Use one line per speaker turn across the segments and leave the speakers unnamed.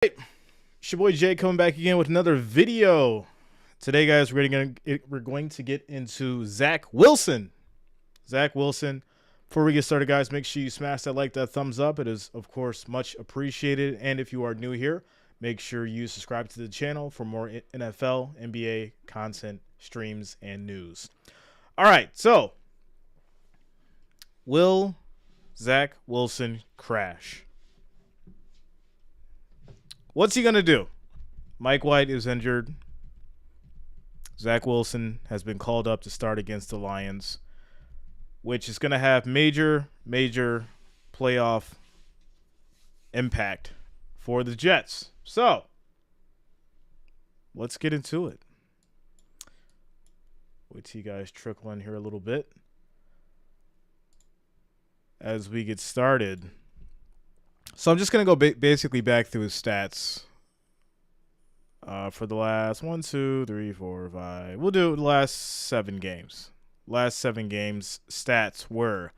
Hey, it's your boy Jay coming back again with another video. Today, guys, we're going to get into Zach Wilson. Zach Wilson. Before we get started, guys, make sure you smash that thumbs up. It is, of course, much appreciated. And if you are new here, make sure you subscribe to the channel for more NFL, NBA content, streams, and news. All right, so will Zach Wilson crash? What's he going to do? Mike White is injured. Zach Wilson has been called up to start against the Lions, which is going to have major playoff impact for the Jets. So, let's get into it. Wait till you guys trickle in here a little bit as we get started. So I'm just going to go basically back through his stats for the last 1, 2, 3, 4, 5. We'll do the last 7 games. Last 7 games stats were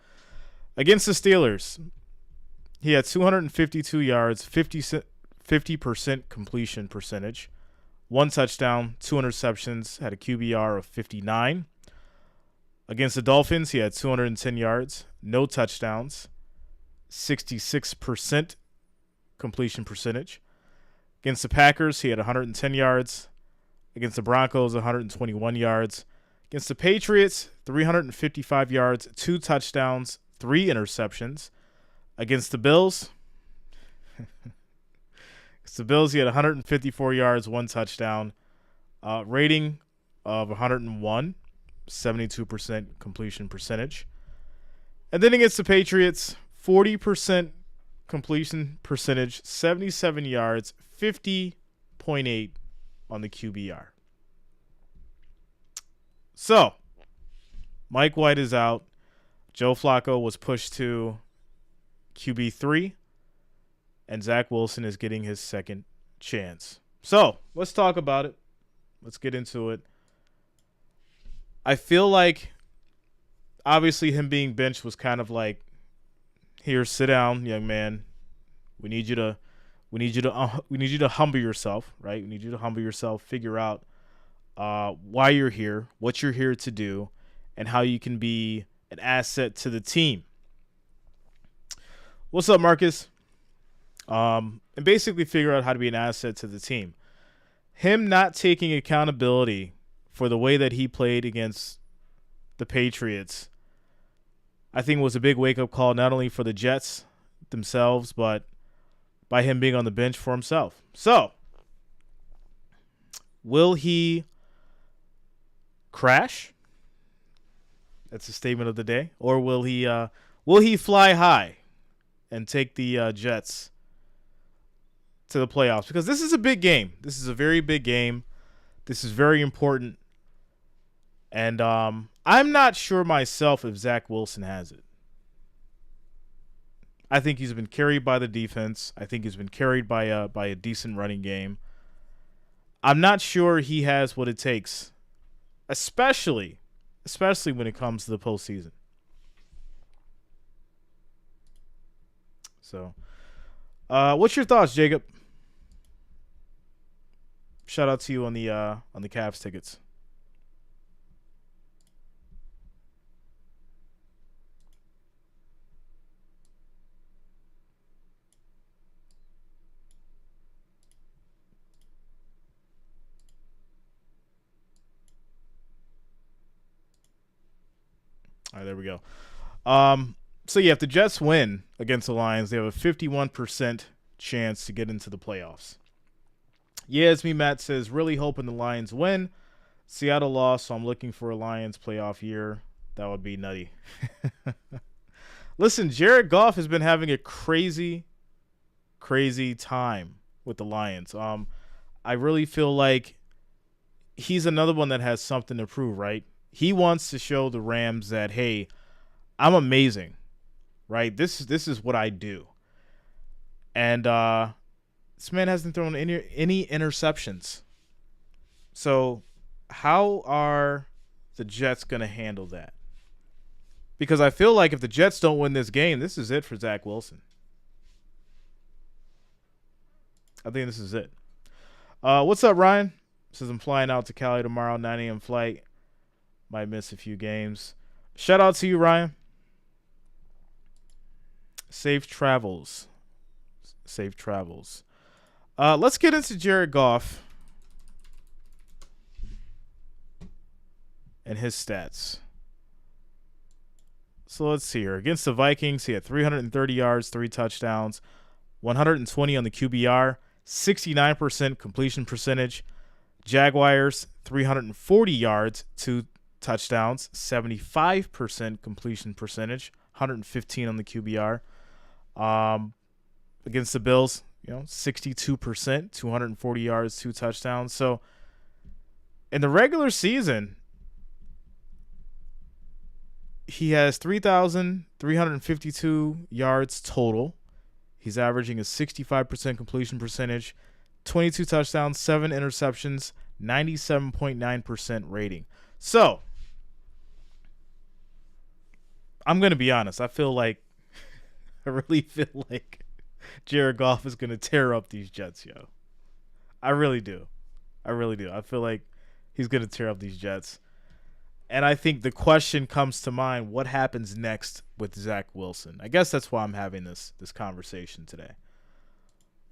against the Steelers. He had 252 yards, 50% completion percentage, 1 touchdown, 2 interceptions, had a QBR of 59. Against the Dolphins, he had 210 yards, no touchdowns, 66% completion percentage. Against the Packers, he had 110 yards. Against the Broncos, 121 yards. Against the Patriots, 355 yards, 2 touchdowns, 3 interceptions. Against the Bills, he had 154 yards, 1 touchdown. Rating of 101, 72% completion percentage. And then against the Patriots, 40% completion percentage, 77 yards, 50.8 on the QBR. So, Mike White is out. Joe Flacco was pushed to QB3. And Zach Wilson is getting his second chance. So, let's talk about it. Let's get into it. I feel like, obviously, him being benched was kind of like, here, sit down, young man. We need you to humble yourself, right? We need you to humble yourself, figure out why you're here, what you're here to do, and how you can be an asset to the team. What's up, Marcus? And basically figure out how to be an asset to the team. Him not taking accountability for the way that he played against the Patriots, I think was a big wake-up call, not only for the Jets themselves, but by him being on the bench for himself. So, will he crash? That's the statement of the day. Or will he fly high and take the Jets to the playoffs? Because this is a big game. This is a very big game. This is very important. And I'm not sure myself if Zach Wilson has it. I think he's been carried by the defense. I think he's been carried by a decent running game. I'm not sure he has what it takes, especially when it comes to the postseason. So, what's your thoughts, Jacob? Shout out to you on the Cavs tickets. All right, there we go. So yeah, if the Jets win against the Lions, they have a 51% chance to get into the playoffs. Yeah, it's me, Matt says, really hoping the Lions win. Seattle lost, so I'm looking for a Lions playoff year. That would be nutty. Listen, Jared Goff has been having a crazy time with the Lions. I really feel like he's another one that has something to prove, right? He wants to show the Rams that, hey, I'm amazing, right? This is what I do. And this man hasn't thrown any interceptions. So how are the Jets going to handle that? Because I feel like if the Jets don't win this game, this is it for Zach Wilson. I think this is it. What's up, Ryan? Says I'm flying out to Cali tomorrow, 9 a.m. flight. Might miss a few games. Shout out to you, Ryan. Safe travels. Safe travels. Let's get into Jared Goff and his stats. So let's see here. Against the Vikings, he had 330 yards, 3 touchdowns, 120 on the QBR, 69% completion percentage. Jaguars, 340 yards, 2 touchdowns, 75% completion percentage, 115 on the QBR. Against the Bills, 62%, 240 yards, 2 touchdowns. So in the regular season, he has 3,352 yards total. He's averaging a 65% completion percentage, 22 touchdowns, 7 interceptions, 97.9% rating. So, I'm going to be honest. I really feel like Jared Goff is going to tear up these Jets, yo. I really do. I feel like he's going to tear up these Jets. And I think the question comes to mind, what happens next with Zach Wilson? I guess that's why I'm having this conversation today.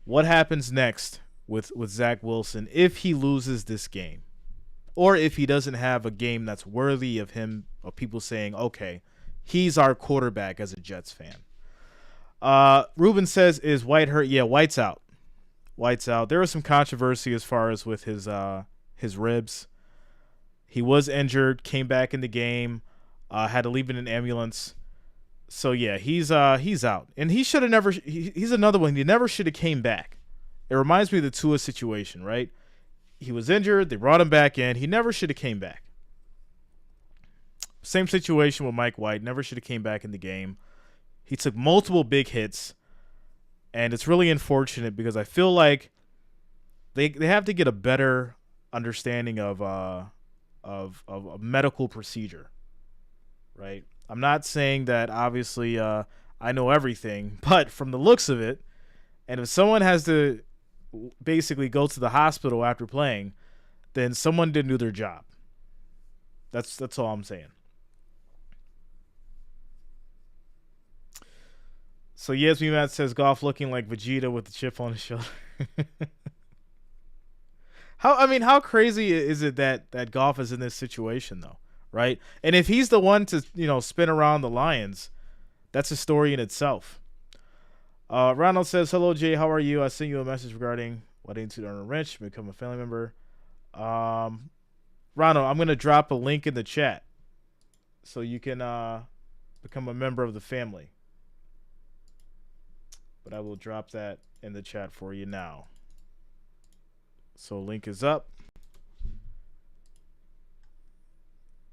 What happens next with Zach Wilson if he loses this game? Or if he doesn't have a game that's worthy of him, of people saying, okay, he's our quarterback as a Jets fan. Ruben says, is White hurt? Yeah, White's out. White's out. There was some controversy as far as with his ribs. He was injured, came back in the game, had to leave in an ambulance. So yeah, he's out, and he should have never. He's another one. He never should have came back. It reminds me of the Tua situation, right? He was injured. They brought him back in. He never should have came back. Same situation with Mike White. Never should have came back in the game. He took multiple big hits, and it's really unfortunate because I feel like they have to get a better understanding of a medical procedure, right? I'm not saying that obviously I know everything, but from the looks of it, and if someone has to basically go to the hospital after playing, then someone didn't do their job. That's all I'm saying. So Yasmin Matt says Goff looking like Vegeta with the chip on his shoulder. How crazy is it that Goff is in this situation though, right? And if he's the one to, spin around the Lions, that's a story in itself. Ronald says, hello, Jay, how are you? I sent you a message regarding wedding to Darnell Wrench, become a family member. Ronald, I'm going to drop a link in the chat so you can become a member of the family. But I will drop that in the chat for you now. So link is up.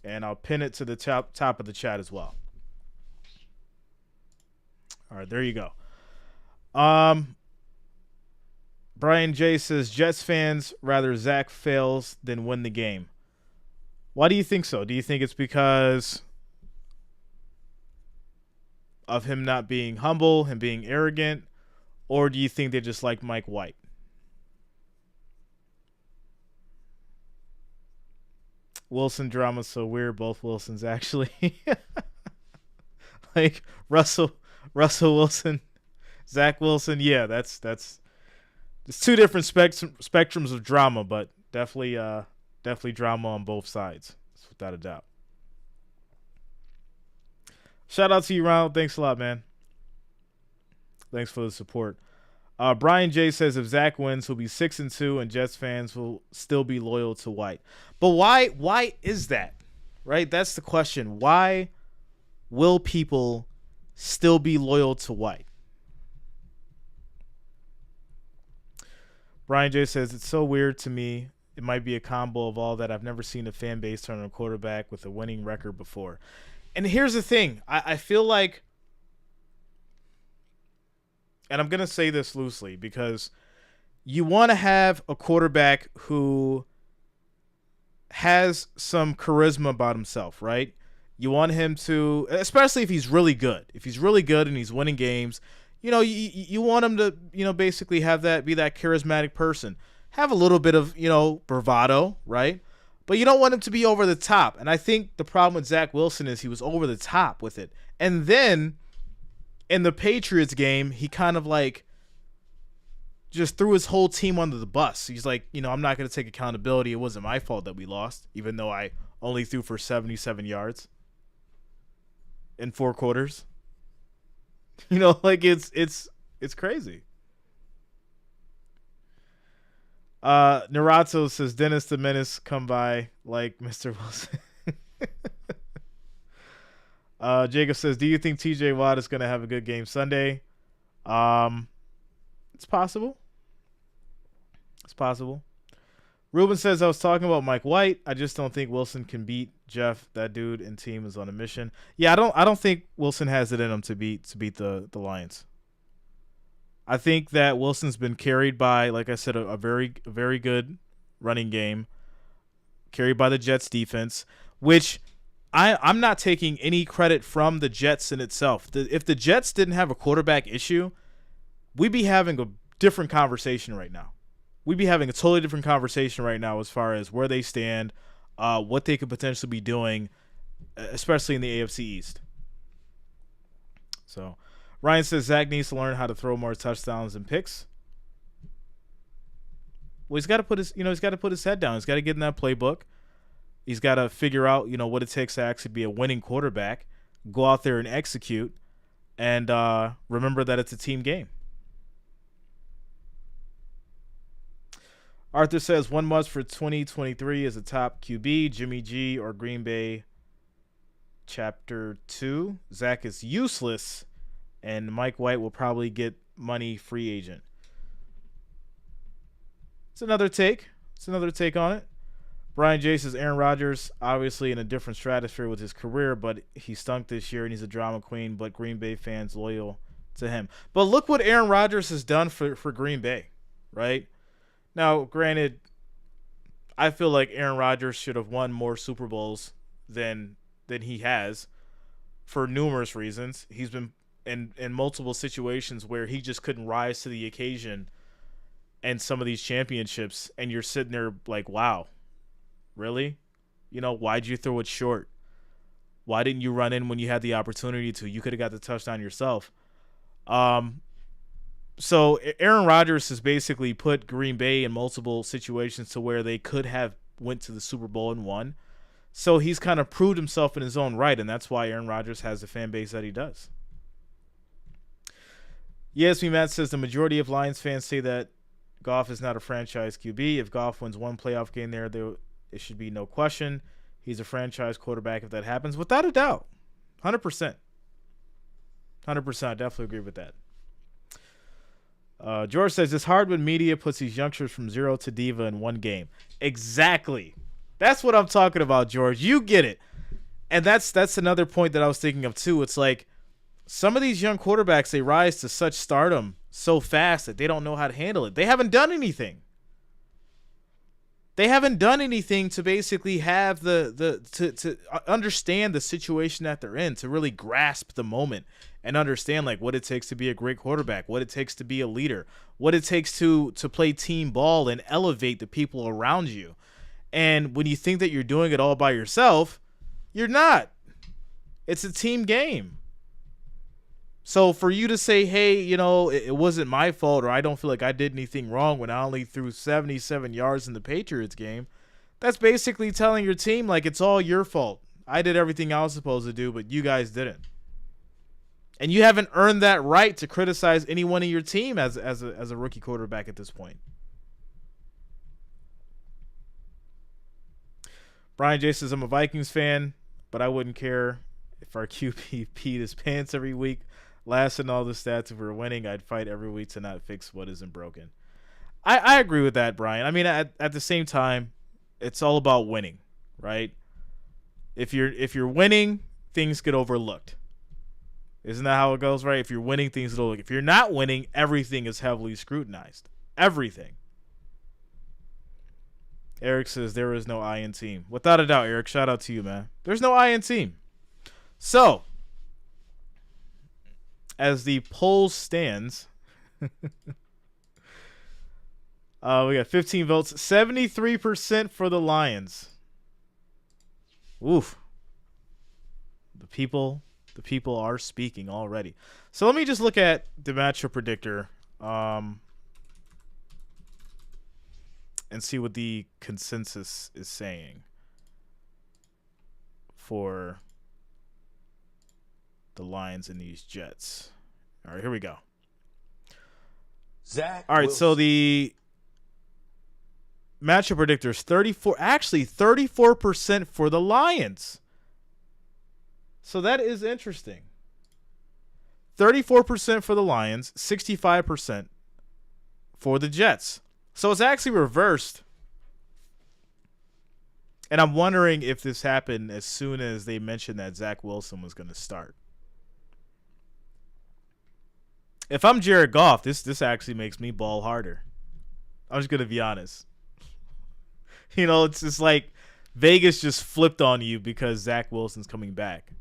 And I'll pin it to the top of the chat as well. All right, there you go. Brian J says Jets fans rather Zach fails than win the game. Why do you think so? Do you think it's because of him not being humble, him being arrogant, or do you think they just like Mike White? Wilson drama's so weird. Both Wilsons actually. Like Russell Wilson, Zach Wilson. Yeah, that's it's two different spectrums of drama, but definitely drama on both sides. That's without a doubt. Shout out to you, Ronald. Thanks a lot, man. Thanks for the support. Brian J says if Zach wins, he'll be 6-2, and Jets fans will still be loyal to White. But why is that? Right? That's the question. Why will people still be loyal to White? Brian J says it's so weird to me. It might be a combo of all that. I've never seen a fan base turn on a quarterback with a winning record before. And here's the thing. I feel like, and I'm going to say this loosely because you want to have a quarterback who has some charisma about himself, right? You want him to, especially if he's really good. If he's really good and he's winning games, you want him to, basically have that, be that charismatic person, have a little bit of, bravado, right? But you don't want him to be over the top. And I think the problem with Zach Wilson is he was over the top with it. And then in the Patriots game, he kind of like just threw his whole team under the bus. He's like, I'm not going to take accountability. It wasn't my fault that we lost, even though I only threw for 77 yards in 4 quarters. Like it's crazy. Naruto says Dennis the Menace come by like Mr. Wilson. Jacob says, do you think TJ Watt is going to have a good game Sunday? It's possible. It's possible. Ruben says, I was talking about Mike White. I just don't think Wilson can beat Jeff. That dude and team is on a mission. Yeah, I don't think Wilson has it in him to beat the Lions. I think that Wilson's been carried by, like I said, a very, very good running game, carried by the Jets defense, which I'm not taking any credit from the Jets in itself. If the Jets didn't have a quarterback issue, we'd be having a different conversation right now. We'd be having a totally different conversation right now as far as where they stand, what they could potentially be doing, especially in the AFC East. So Ryan says Zach needs to learn how to throw more touchdowns and picks. Well, he's got to put his head down. He's got to get in that playbook. He's got to figure out, what it takes to actually be a winning quarterback, go out there and execute, and remember that it's a team game. Arthur says one must for 2023 is a top QB, Jimmy G or Green Bay. Chapter 2, Zach is useless, and Mike White will probably get money free agent. It's another take. On it. Brian J says Aaron Rodgers, obviously in a different stratosphere with his career, but he stunk this year and he's a drama queen, but Green Bay fans loyal to him. But look what Aaron Rodgers has done for Green Bay, right? Now, granted, I feel like Aaron Rodgers should have won more Super Bowls than he has for numerous reasons. He's been in multiple situations where he just couldn't rise to the occasion and some of these championships, and you're sitting there like, wow, really? Why'd you throw it short? Why didn't you run in when you had the opportunity to? You could have got the touchdown yourself. So Aaron Rodgers has basically put Green Bay in multiple situations to where they could have went to the Super Bowl and won. So he's kind of proved himself in his own right, and that's why Aaron Rodgers has the fan base that he does. Yes, Matt says the majority of Lions fans say that Goff is not a franchise QB. If Goff wins one playoff game there it should be no question. He's a franchise quarterback if that happens, without a doubt. 100%. 100%. I definitely agree with that. George says it's hard when media puts these youngsters from zero to diva in one game. Exactly. That's what I'm talking about, George. You get it. And that's another point that I was thinking of too. It's like some of these young quarterbacks, they rise to such stardom so fast that they don't know how to handle it. They haven't done anything. They haven't done anything to basically have to understand the situation that they're in, to really grasp the moment and understand like what it takes to be a great quarterback, what it takes to be a leader, what it takes to play team ball and elevate the people around you. And when you think that you're doing it all by yourself, you're not. It's a team game. So for you to say, hey, it wasn't my fault, or I don't feel like I did anything wrong when I only threw 77 yards in the Patriots game, that's basically telling your team like it's all your fault. I did everything I was supposed to do, but you guys didn't. And you haven't earned that right to criticize anyone in your team as a rookie quarterback at this point. Brian J says, I'm a Vikings fan, but I wouldn't care if our QB peed his pants every week. Last in all the stats, if we're winning, I'd fight every week to not fix what isn't broken. I agree with that, Brian. I mean, at the same time, it's all about winning, right? If you're winning, things get overlooked. Isn't that how it goes, right? If you're winning, things get overlooked. If you're not winning, everything is heavily scrutinized. Everything. Eric says there is no I in team. Without a doubt, Eric, shout out to you, man. There's no I in team. So, as the poll stands, we got 15 votes, 73% for the Lions. Oof. The people are speaking already. So let me just look at the matchup predictor and see what the consensus is saying for the Lions and these Jets. All right, here we go.
Zach
All right,
Wilson.
so the matchup predictor is 34% for the Lions. So that is interesting. 34% for the Lions, 65% for the Jets. So it's actually reversed. And I'm wondering if this happened as soon as they mentioned that Zach Wilson was going to start. If I'm Jared Goff, this actually makes me ball harder. I'm just going to be honest. It's just like Vegas just flipped on you because Zach Wilson's coming back.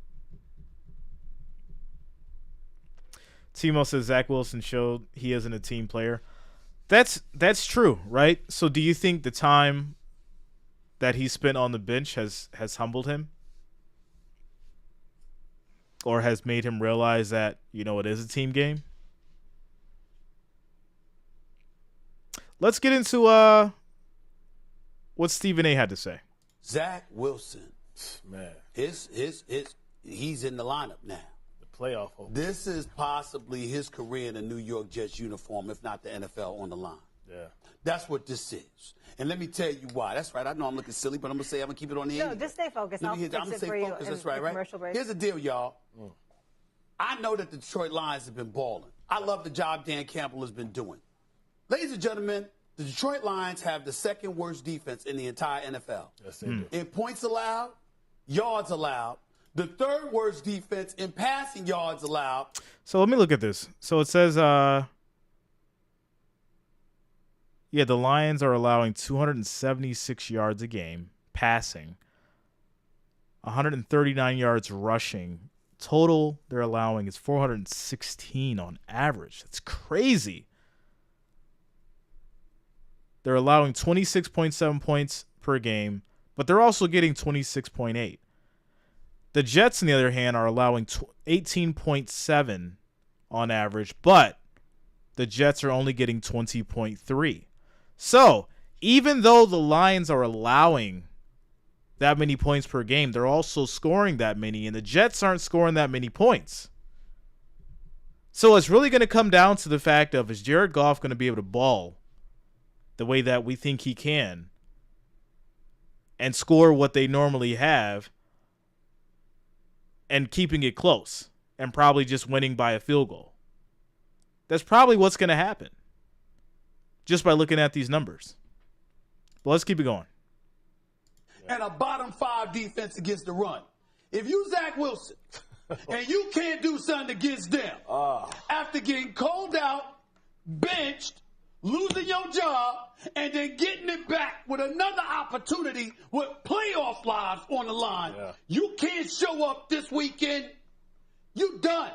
Timo says Zach Wilson showed he isn't a team player. That's true, right? So do you think the time that he spent on the bench has humbled him? Or has made him realize that, it is a team game? Let's get into what Stephen A. had to say.
Zach Wilson,
Man,
he's in the lineup now.
the playoff hope.
This is possibly his career in a New York Jets uniform, if not the NFL on the line.
Yeah.
That's what this is. And let me tell you why. That's right. I know I'm looking silly, but I'm going to say I'm going to keep it on the end.
No, just stay focused.
Let
I'll
me hit-
fix
I'm gonna
it
stay
for you
focused.
in
That's right,
the
right?
commercial break.
Here's the deal, y'all. I know that the Detroit Lions have been balling. I love the job Dan Campbell has been doing. Ladies and gentlemen, the Detroit Lions have the second worst defense in the entire NFL.
Yes, they do.
In points allowed, yards allowed, the third worst defense in passing yards allowed.
So let me look at this. So it says, the Lions are allowing 276 yards a game passing, 139 yards rushing. Total they're allowing is 416 on average. That's crazy. They're allowing 26.7 points per game, but they're also getting 26.8. The Jets, on the other hand, are allowing 18.7 on average, but the Jets are only getting 20.3. So, even though the Lions are allowing that many points per game, they're also scoring that many, and the Jets aren't scoring that many points. So it's really going to come down to the fact of, is Jared Goff going to be able to ball the way that we think he can and score what they normally have and keeping it close and probably just winning by a field goal? That's probably what's going to happen just by looking at these numbers. But let's keep it going.
And a bottom five defense against the run. If you Zach Wilson and you can't do something against them after getting called out, benched, losing your job, and then getting it back with another opportunity with playoff lives on the line, you can't show up this weekend, you done.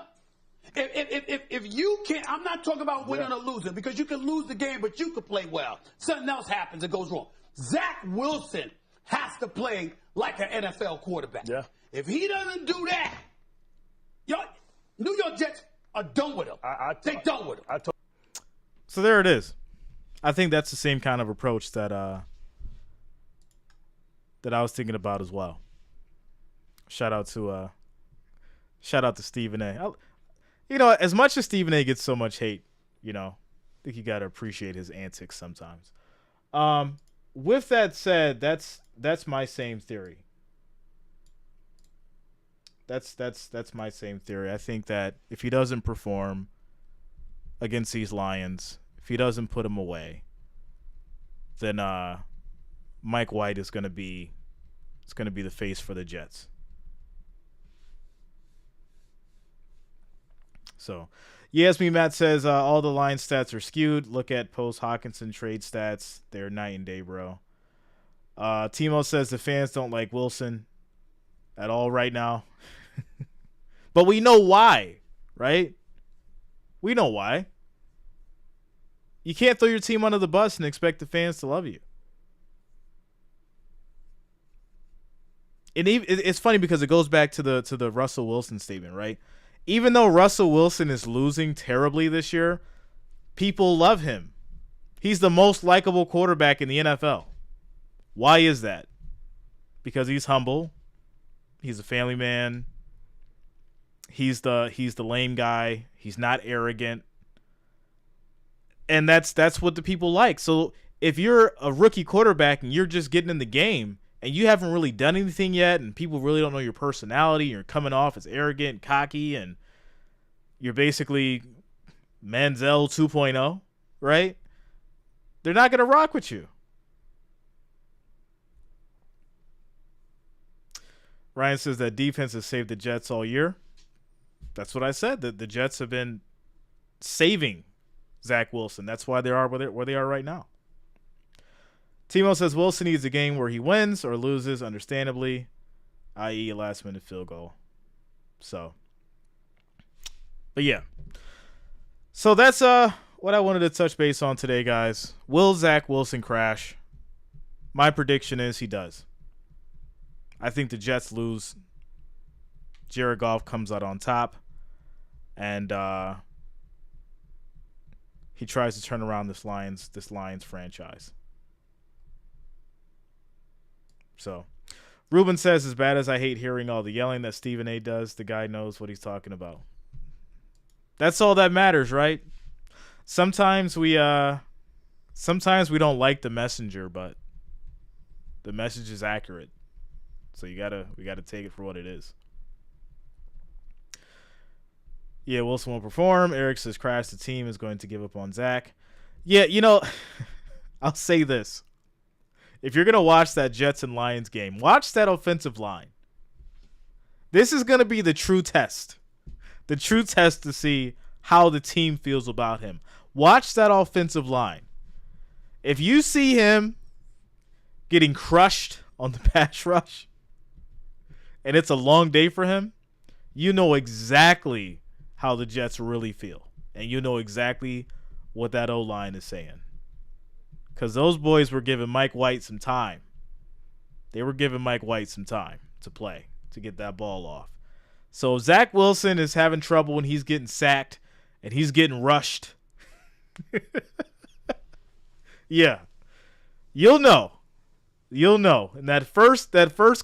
If you can't, I'm not talking about winning or losing, because you can lose the game, but you can play well. Something else happens, it goes wrong. Zach Wilson has to play like an NFL quarterback.
Yeah.
If he doesn't do that, New York Jets are done with him. They're done with him.
So there it is. I think that's the same kind of approach that that I was thinking about as well. Shout out to Stephen A. As much as Stephen A. gets so much hate, I think you got to appreciate his antics sometimes. With that said, that's my same theory. That's my same theory. I think that if he doesn't perform against these Lions, if he doesn't put them away, then Mike White is going to be the face for the Jets. So, Yasmin Matt says all the line stats are skewed. Look at post-Hawkinson trade stats. They're night and day, bro. Timo says the fans don't like Wilson at all right now. But we know why, right? We know why. You can't throw your team under the bus and expect the fans to love you. And it's funny because it goes back to the Russell Wilson statement, right? Even though Russell Wilson is losing terribly this year, people love him. He's the most likable quarterback in the NFL. Why is that? Because he's humble. He's a family man. He's the lame guy. He's not arrogant. And that's what the people like. So if you're a rookie quarterback and you're just getting in the game and you haven't really done anything yet and people really don't know your personality, you're coming off as arrogant, cocky, and you're basically Manziel 2.0, right? They're not going to rock with you. Ryan says that defense has saved the Jets all year. That's what I said. The Jets have been saving Zach Wilson. That's why they are where they are right now. Timo says Wilson needs a game where he wins or loses, understandably, i.e. a last-minute field goal. So, but yeah. So that's what I wanted to touch base on today, guys. Will Zach Wilson crash? My prediction is he does. I think the Jets lose. Jared Goff comes out on top. And he tries to turn around this Lions franchise. So, Ruben says, as bad as I hate hearing all the yelling that Stephen A. does, the guy knows what he's talking about. That's all that matters, right? Sometimes we don't like the messenger, but the message is accurate. So we gotta take it for what it is. Yeah, Wilson won't perform. Eric says crash the team is going to give up on Zach. Yeah, I'll say this. If you're going to watch that Jets and Lions game, watch that offensive line. This is going to be the true test. The true test to see how the team feels about him. Watch that offensive line. If you see him getting crushed on the pass rush, and it's a long day for him, you know exactly how the Jets really feel. And you know exactly what that O-line is saying. Because those boys were giving Mike White some time. They were giving Mike White some time to play, to get that ball off. So Zach Wilson is having trouble when he's getting sacked and he's getting rushed. Yeah. You'll know. You'll know. In that first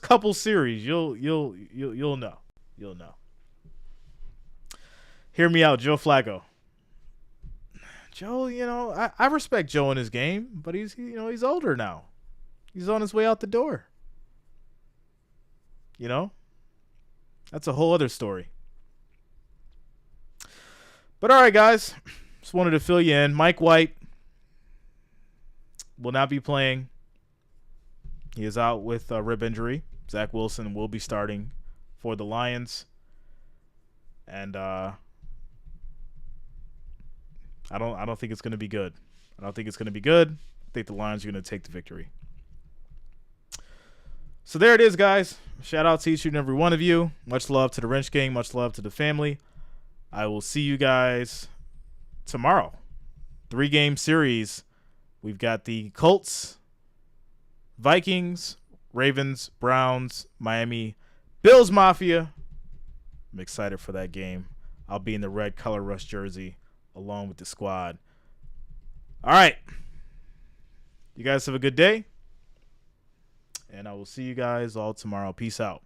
couple series, you'll know. You'll know. Hear me out, Joe Flacco. Joe, I respect Joe in his game, but he's older now. He's on his way out the door. That's a whole other story. But all right, guys, just wanted to fill you in. Mike White will not be playing. He is out with a rib injury. Zach Wilson will be starting for the Lions. And I don't think it's going to be good. I think the Lions are going to take the victory. So there it is, guys. Shout out to each and every one of you. Much love to the Wrench Gang. Much love to the family. I will see you guys tomorrow. 3-game series. We've got the Colts, Vikings, Ravens, Browns, Miami, Bills Mafia. I'm excited for that game. I'll be in the red color rush jersey along with the squad. All right. You guys have a good day. And I will see you guys all tomorrow. Peace out.